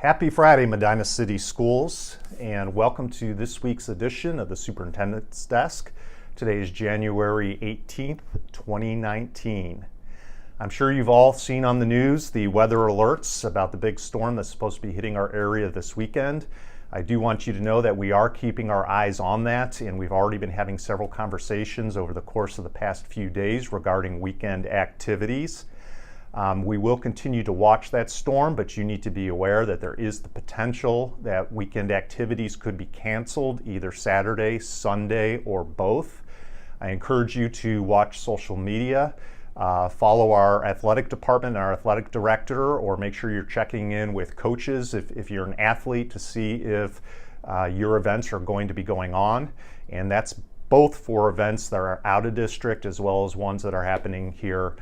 Happy Friday, Medina City Schools, and welcome to this week's edition of the Superintendent's Desk. Today is January 18th, 2019. I'm sure you've all seen on the news the weather alerts about the big storm that's supposed to be hitting our area this weekend. I do want you to know that we are keeping our eyes on that, and we've already been having several conversations over the course of the past few days regarding weekend activities. We will continue to watch that storm, but you need to be aware that there is the potential that weekend activities could be canceled either Saturday, Sunday, or both. I encourage you to watch social media, follow our athletic department and our athletic director, or make sure you're checking in with coaches if you're an athlete to see if your events are going to be going on. And that's both for events that are out of district as well as ones that are happening here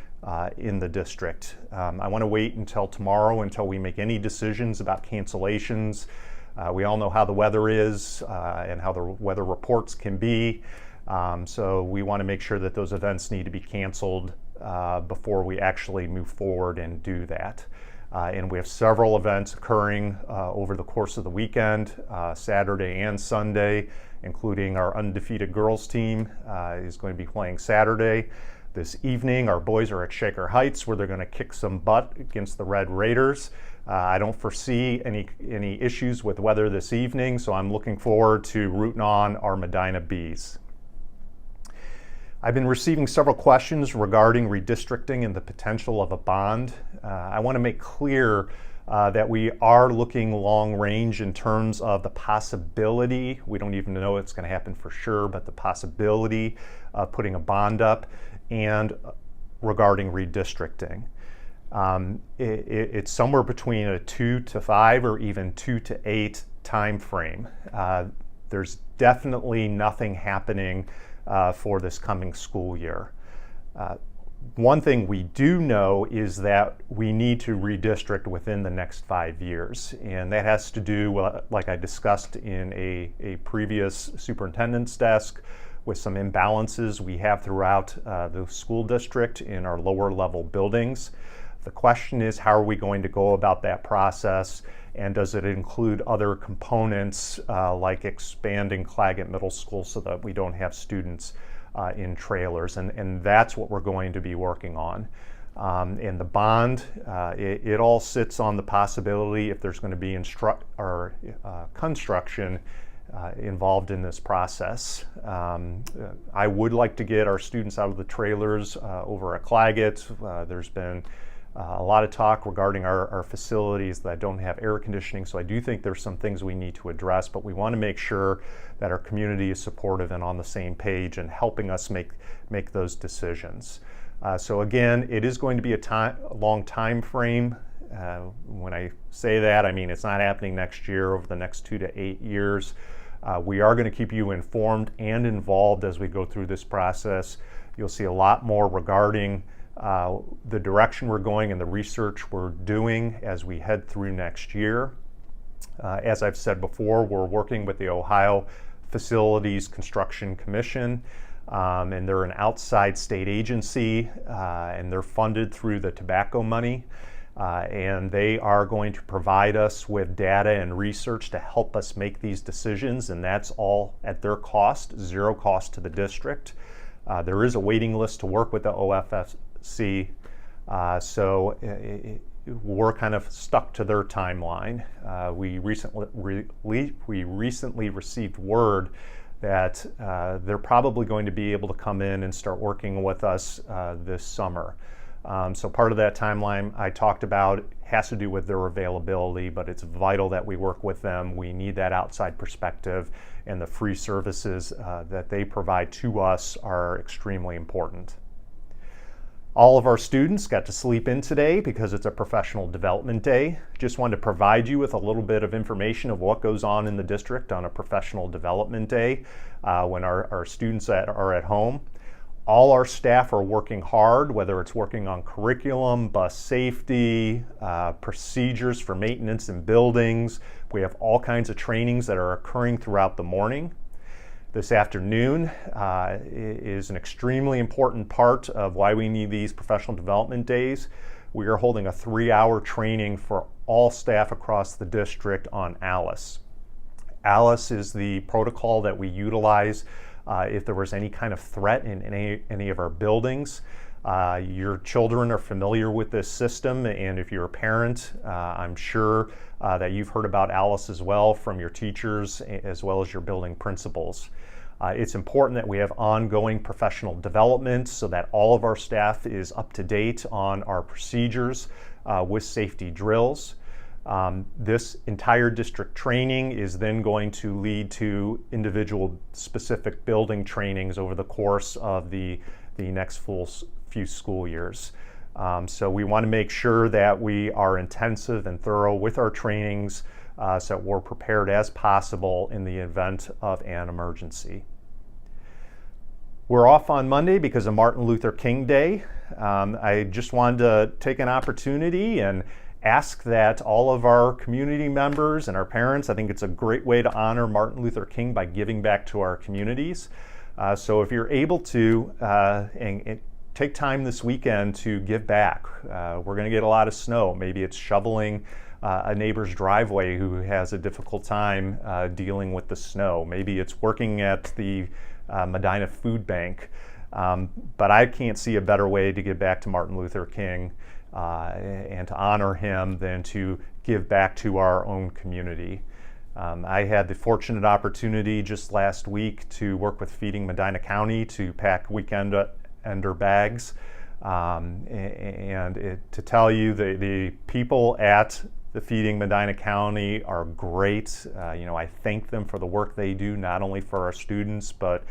in the district. I want to wait until tomorrow until we make any decisions about cancellations. We all know how the weather is and how the weather reports can be. So we want to make sure that those events need to be canceled before we actually move forward and do that. And we have several events occurring over the course of the weekend, Saturday and Sunday, including our undefeated girls team is going to be playing Saturday. This evening, our boys are at Shaker Heights, where they're going to kick some butt against the Red Raiders. I don't foresee any issues with weather this evening, so I'm looking forward to rooting on our Medina Bees. I've been receiving several questions regarding redistricting and the potential of a bond. I want to make clear that we are looking long range in terms of the possibility. We don't even know it's going to happen for sure, but the possibility of putting a bond up and regarding redistricting. It's somewhere between a 2 to 5 or even 2 to 8 time frame. There's definitely nothing happening for this coming school year. One thing we do know is that we need to redistrict within the next 5 years, and that has to do, like I discussed in a previous superintendent's desk, with some imbalances we have throughout the school district in our lower level buildings. The question is, how are we going to go about that process, and does it include other components like expanding Claggett Middle School so that we don't have students in trailers, and that's what we're going to be working on. And the bond, it all sits on the possibility if there's going to be construction involved in this process. I would like to get our students out of the trailers over at Claggett. There's been a lot of talk regarding our facilities that don't have air conditioning, so I do think there's some things we need to address, but we want to make sure that our community is supportive and on the same page and helping us make those decisions. So again, it is going to be a long time frame. When I say that, I mean it's not happening next year, over the next 2 to 8 years. We are going to keep you informed and involved as we go through this process. You'll see a lot more regarding the direction we're going and the research we're doing as we head through next year. As I've said before, we're working with the Ohio Facilities Construction Commission, and they're an outside state agency, and they're funded through the tobacco money. And they are going to provide us with data and research to help us make these decisions, and that's all at their cost, zero cost to the district. There is a waiting list to work with the OFFC, so we're kind of stuck to their timeline. We recently received word that they're probably going to be able to come in and start working with us this summer. So part of that timeline I talked about has to do with their availability, but it's vital that we work with them. We need that outside perspective, and the free services that they provide to us are extremely important. All of our students got to sleep in today because it's a professional development day. Just wanted to provide you with a little bit of information of what goes on in the district on a professional development day when our students are at home. All our staff are working hard, whether it's working on curriculum, bus safety, procedures for maintenance in buildings. We have all kinds of trainings that are occurring throughout the morning. This afternoon is an extremely important part of why we need these professional development days. we are holding a 3-hour training for all staff across the district on ALICE. ALICE is the protocol that we utilize if there was any kind of threat in any of our buildings. Your children are familiar with this system, and if you're a parent, I'm sure that you've heard about ALICE as well from your teachers as well as your building principals. It's important that we have ongoing professional development so that all of our staff is up to date on our procedures with safety drills. This entire district training is then going to lead to individual specific building trainings over the course of the next few school years. So we want to make sure that we are intensive and thorough with our trainings so that we're prepared as possible in the event of an emergency. We're off on Monday because of Martin Luther King Day. I just wanted to take an opportunity and ask that all of our community members and our parents, I think it's a great way to honor Martin Luther King by giving back to our communities. So if you're able to, and take time this weekend to give back. We're going to get a lot of snow. Maybe it's shoveling a neighbor's driveway who has a difficult time dealing with the snow. Maybe it's working at the Medina Food Bank. But I can't see a better way to give back to Martin Luther King and to honor him than to give back to our own community. I had the fortunate opportunity just last week to work with Feeding Medina County to pack weekender bags, and to tell you the people at the Feeding Medina County are great. I thank them for the work they do, not only for our students, but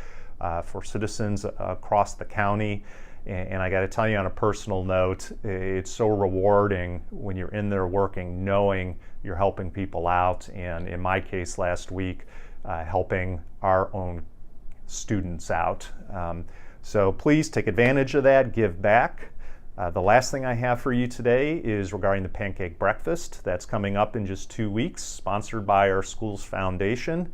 for citizens across the county. And I got to tell you on a personal note, it's so rewarding when you're in there working, knowing you're helping people out. And in my case last week, helping our own students out. So please take advantage of that, give back. The last thing I have for you today is regarding the pancake breakfast. That's coming up in just 2 weeks, sponsored by our school's foundation,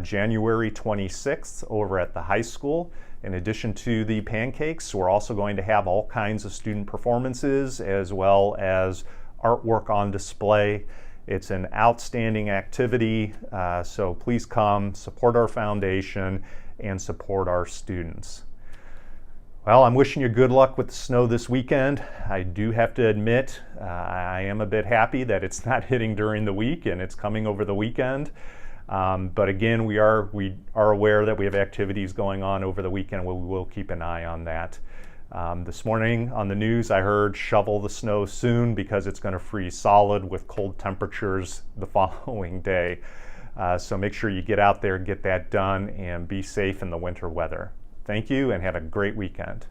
January 26th over at the high school. In addition to the pancakes, we're also going to have all kinds of student performances as well as artwork on display. It's an outstanding activity, so please come, support our foundation, and support our students. Well, I'm wishing you good luck with the snow this weekend. I do have to admit, I am a bit happy that it's not hitting during the week and it's coming over the weekend. But again, we are aware that we have activities going on over the weekend. We will keep an eye on that. This morning on the news, I heard shovel the snow soon because it's going to freeze solid with cold temperatures the following day. So make sure you get out there and get that done and be safe in the winter weather. Thank you and have a great weekend.